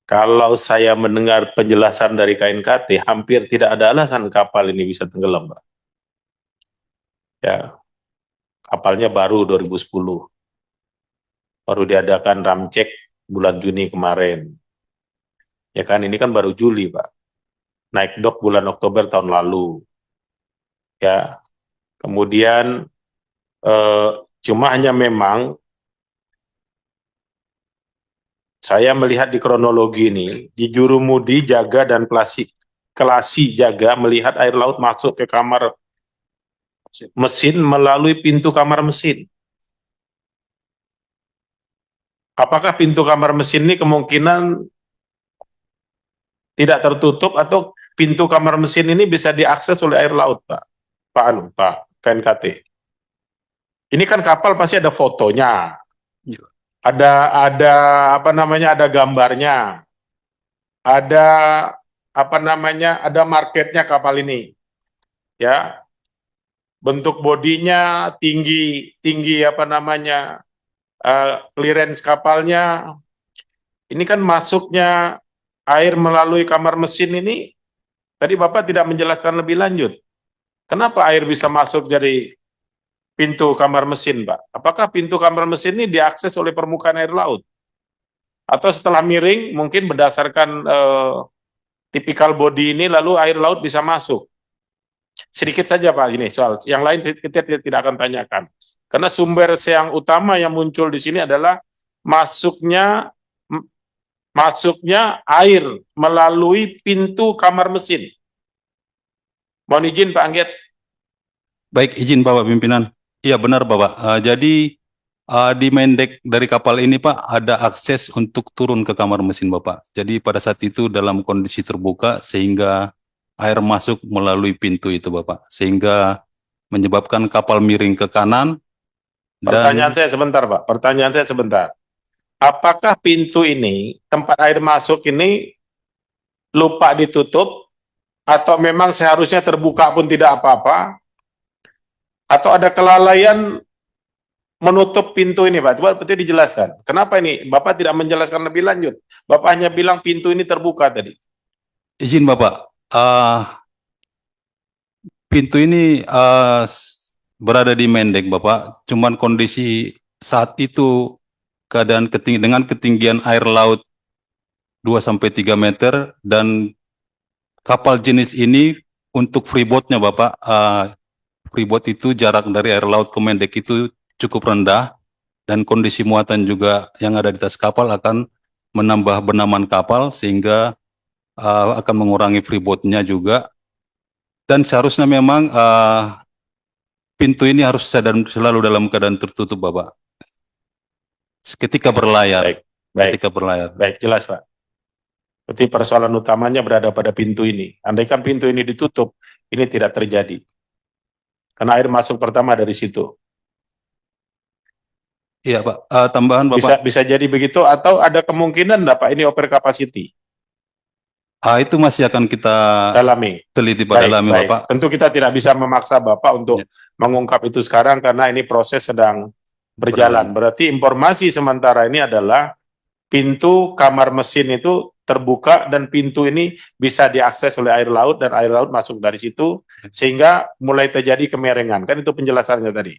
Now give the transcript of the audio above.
Kalau saya mendengar penjelasan dari KNKT, hampir tidak ada alasan kapal ini bisa tenggelam, Pak. Ya, kapalnya baru 2010, baru diadakan ramcek bulan Juni kemarin. Ya kan, ini kan baru Juli, Pak. Naik dok bulan Oktober tahun lalu. Ya, kemudian eh, cuma hanya memang saya melihat di kronologi ini, di jurumudi jaga dan kelasi jaga melihat air laut masuk ke kamar mesin melalui pintu kamar mesin. Apakah pintu kamar mesin ini kemungkinan tidak tertutup atau pintu kamar mesin ini bisa diakses oleh air laut, Pak? Pak KNKT. Ini kan kapal pasti ada fotonya, ada apa namanya, ada gambarnya, ada apa namanya, ada marketnya kapal ini, ya. Bentuk bodinya tinggi, tinggi apa namanya, clearance kapalnya. Ini kan masuknya air melalui kamar mesin ini, tadi Bapak tidak menjelaskan lebih lanjut. Kenapa air bisa masuk dari pintu kamar mesin, Pak? Apakah pintu kamar mesin ini diakses oleh permukaan air laut? Atau setelah miring, mungkin berdasarkan tipikal body ini, lalu air laut bisa masuk? Sedikit saja Pak, ini soal yang lain kita tidak akan tanyakan. Karena sumber yang utama yang muncul di sini adalah masuknya masuknya air melalui pintu kamar mesin. Mohon izin Pak Angget. Baik, izin Bapak pimpinan. Iya benar Bapak. Jadi di main deck dari kapal ini Pak ada akses untuk turun ke kamar mesin Bapak. Jadi pada saat itu dalam kondisi terbuka sehingga air masuk melalui pintu itu Bapak. Sehingga menyebabkan kapal miring ke kanan Pertanyaan dan saya sebentar Pak, pertanyaan saya sebentar. Apakah pintu ini, tempat air masuk ini lupa ditutup, atau memang seharusnya terbuka pun tidak apa-apa, atau ada kelalaian menutup pintu ini Pak? Coba betul dijelaskan. Kenapa ini? Bapak tidak menjelaskan lebih lanjut. Bapak hanya bilang pintu ini terbuka tadi. izin Bapak. Pintu ini berada di main deck Bapak. Cuman kondisi saat itu keadaan dengan ketinggian air laut 2 sampai 3 meter dan kapal jenis ini untuk freebootnya Bapak, freeboot itu jarak dari air laut ke main deck itu cukup rendah dan kondisi muatan juga yang ada di atas kapal akan menambah benaman kapal sehingga akan mengurangi freebootnya juga dan seharusnya memang pintu ini harus selalu dalam keadaan tertutup Bapak ketika berlayar. Baik, baik, Ketika berlayar. baik, jelas Pak. Berarti persoalan utamanya berada pada pintu ini. Andaikan pintu ini ditutup, ini tidak terjadi. Karena air masuk pertama dari situ. Iya Pak, tambahan Bisa Bapak. bisa jadi begitu, atau ada kemungkinan enggak Pak ini over capacity? Itu masih akan kita Dalami. teliti Pak, Baik, dalami baik. Bapak. Tentu kita tidak bisa memaksa Bapak untuk Ya, mengungkap itu sekarang karena ini proses sedang berjalan. berjalan. Berarti informasi sementara ini adalah pintu kamar mesin itu terbuka dan pintu ini bisa diakses oleh air laut dan air laut masuk dari situ sehingga mulai terjadi kemiringan. Kan itu penjelasannya tadi.